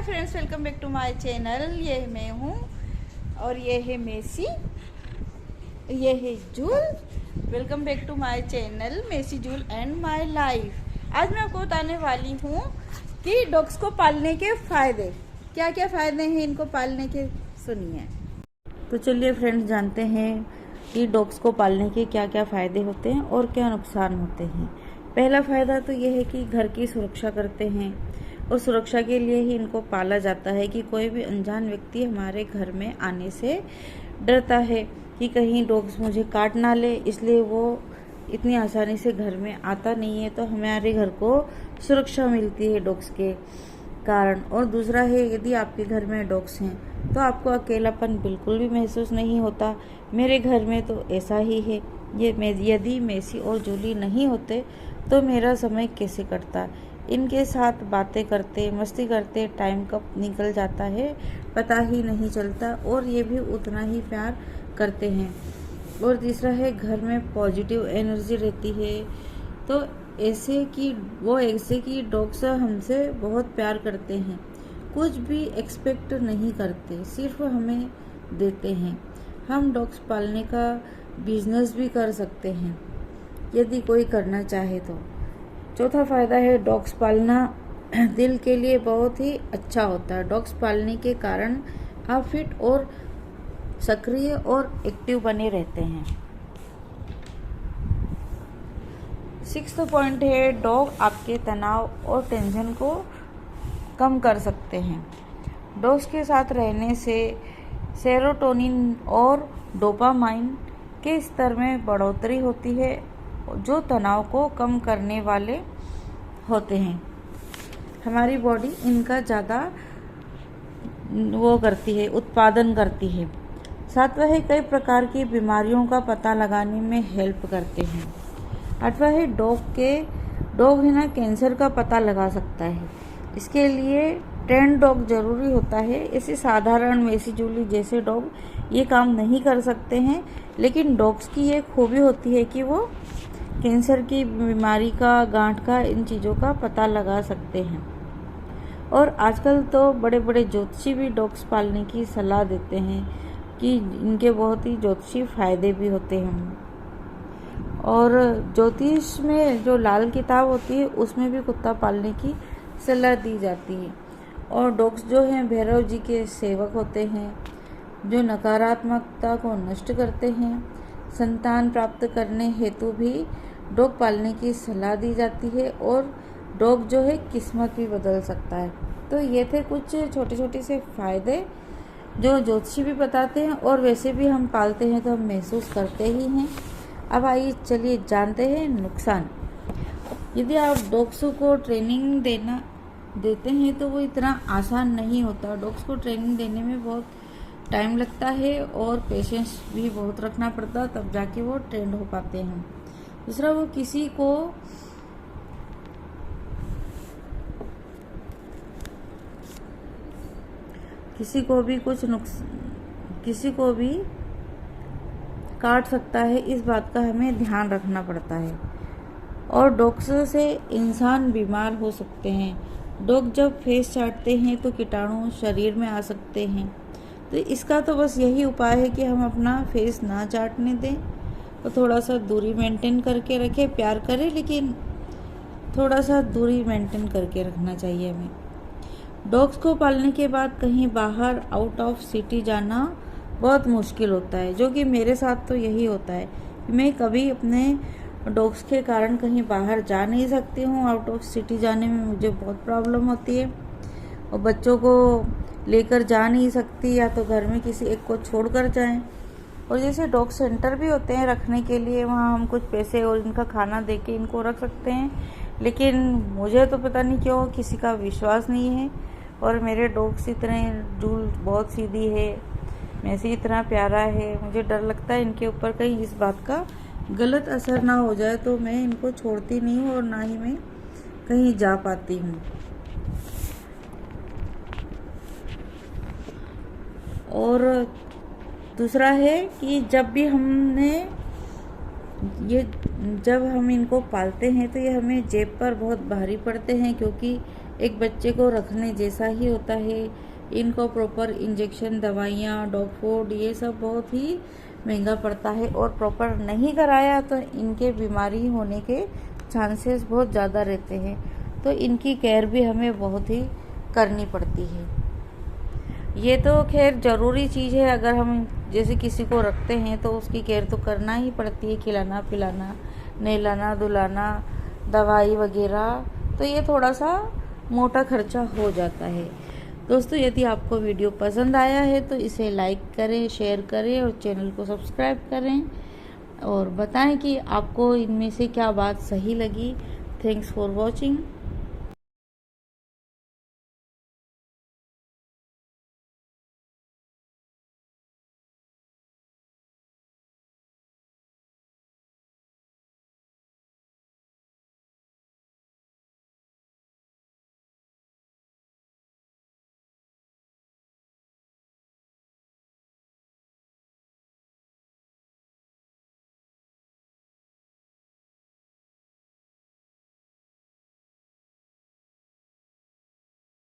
Hi friends, welcome back to my channel. ये मैं हूँ और ये है मेसी, ये है Jool. Welcome back to my channel Messy Jool and my life. आज मैं आपको बताने वाली हूँ कि डॉग्स को पालने के फ़ायदे, क्या क्या फ़ायदे हैं इनको पालने के, सुनिए। तो चलिए फ्रेंड्स, जानते हैं कि डॉग्स को पालने के क्या क्या फ़ायदे होते हैं और क्या नुकसान होते हैं। पहला फ़ायदा तो ये है कि घर की सुरक्षा करते हैं और सुरक्षा के लिए ही इनको पाला जाता है कि कोई भी अनजान व्यक्ति हमारे घर में आने से डरता है कि कहीं डॉग्स मुझे काट ना ले, इसलिए वो इतनी आसानी से घर में आता नहीं है। तो हमारे घर को सुरक्षा मिलती है डॉग्स के कारण। और दूसरा है, यदि आपके घर में डॉग्स हैं तो आपको अकेलापन बिल्कुल भी महसूस नहीं होता। मेरे घर में तो ऐसा ही है। यदि मेसी और जूली नहीं होते तो मेरा समय कैसे कटता। इनके साथ बातें करते, मस्ती करते टाइम कब निकल जाता है पता ही नहीं चलता, और ये भी उतना ही प्यार करते हैं। और तीसरा है, घर में पॉजिटिव एनर्जी रहती है। तो ऐसे कि डॉग्स हमसे बहुत प्यार करते हैं, कुछ भी एक्सपेक्ट नहीं करते, सिर्फ हमें देते हैं। हम डॉग्स पालने का बिजनेस भी कर सकते हैं यदि कोई करना चाहे तो। चौथा फ़ायदा है, डॉग्स पालना दिल के लिए बहुत ही अच्छा होता है। डॉग्स पालने के कारण आप फिट और सक्रिय और एक्टिव बने रहते हैं। सिक्स्थ पॉइंट है, डॉग आपके तनाव और टेंशन को कम कर सकते हैं। डॉग्स के साथ रहने से सेरोटोनिन और डोपामाइन के स्तर में बढ़ोतरी होती है, जो तनाव को कम करने वाले होते हैं। हमारी बॉडी इनका ज़्यादा उत्पादन करती है। सातवां है, कई प्रकार की बीमारियों का पता लगाने में हेल्प करते हैं। आठवां है, डॉग है ना कैंसर का पता लगा सकता है। इसके लिए ट्रेंड डॉग जरूरी होता है। ऐसे साधारण मेसी जूली जैसे डॉग ये काम नहीं कर सकते हैं, लेकिन डॉग्स की ये खूबी होती है कि वो कैंसर की बीमारी का, गांठ का, इन चीज़ों का पता लगा सकते हैं। और आजकल तो बड़े बड़े ज्योतिषी भी डॉग्स पालने की सलाह देते हैं कि इनके बहुत ही ज्योतिषी फायदे भी होते हैं। और ज्योतिष में जो लाल किताब होती है उसमें भी कुत्ता पालने की सलाह दी जाती है। और डॉग्स जो हैं भैरव जी के सेवक होते हैं, जो नकारात्मकता को नष्ट करते हैं। संतान प्राप्त करने हेतु भी डॉग पालने की सलाह दी जाती है। और डॉग जो है किस्मत भी बदल सकता है। तो ये थे कुछ छोटे छोटे से फ़ायदे जो ज्योतिषी भी बताते हैं और वैसे भी हम पालते हैं तो हम महसूस करते ही हैं। अब आइए चलिए जानते हैं नुकसान। यदि आप डॉग्स को ट्रेनिंग देते हैं तो वो इतना आसान नहीं होता। डॉग्स को ट्रेनिंग देने में बहुत टाइम लगता है और पेशेंस भी बहुत रखना पड़ता, तब जाके वो ट्रेंड हो पाते हैं। दूसरा, वो किसी को भी काट सकता है, इस बात का हमें ध्यान रखना पड़ता है। और डॉग्स से इंसान बीमार हो सकते हैं। डॉग जब फेस चाटते हैं तो कीटाणु शरीर में आ सकते हैं। तो इसका तो बस यही उपाय है कि हम अपना फेस ना चाटने दें, तो थोड़ा सा दूरी मेंटेन करके रखें। प्यार करें लेकिन थोड़ा सा दूरी मेंटेन करके रखना चाहिए हमें। डॉग्स को पालने के बाद कहीं बाहर आउट ऑफ सिटी जाना बहुत मुश्किल होता है, जो कि मेरे साथ तो यही होता है। मैं कभी अपने डॉग्स के कारण कहीं बाहर जा नहीं सकती हूँ। आउट ऑफ सिटी जाने में मुझे बहुत प्रॉब्लम होती है और बच्चों को लेकर जा नहीं सकती, या तो घर में किसी एक को छोड़कर जाएं। और जैसे डॉग सेंटर भी होते हैं रखने के लिए, वहाँ हम कुछ पैसे और इनका खाना दे के इनको रख सकते हैं, लेकिन मुझे तो पता नहीं क्यों किसी का विश्वास नहीं है। और मेरे डॉग्स इतने, जूल बहुत सीधी है, मेसी इतना प्यारा है, मुझे डर लगता है इनके ऊपर कहीं इस बात का गलत असर ना हो जाए, तो मैं इनको छोड़ती नहीं हूँ और ना ही मैं कहीं जा पाती हूँ। और दूसरा है कि जब हम इनको पालते हैं तो ये हमें जेब पर बहुत भारी पड़ते हैं, क्योंकि एक बच्चे को रखने जैसा ही होता है। इनको प्रॉपर इंजेक्शन, दवाइयाँ, डॉग फूड ये सब बहुत ही महंगा पड़ता है, और प्रॉपर नहीं कराया तो इनके बीमारी होने के चांसेस बहुत ज़्यादा रहते हैं। तो इनकी केयर भी हमें बहुत ही करनी पड़ती है। ये तो खैर ज़रूरी चीज़ है, अगर हम जैसे किसी को रखते हैं तो उसकी केयर तो करना ही पड़ती है, खिलाना पिलाना, नहलाना धुलाना, दवाई वगैरह। तो ये थोड़ा सा मोटा खर्चा हो जाता है। दोस्तों, यदि आपको वीडियो पसंद आया है तो इसे लाइक करें, शेयर करें और चैनल को सब्सक्राइब करें, और बताएं कि आपको इनमें से क्या बात सही लगी। Thanks for watching.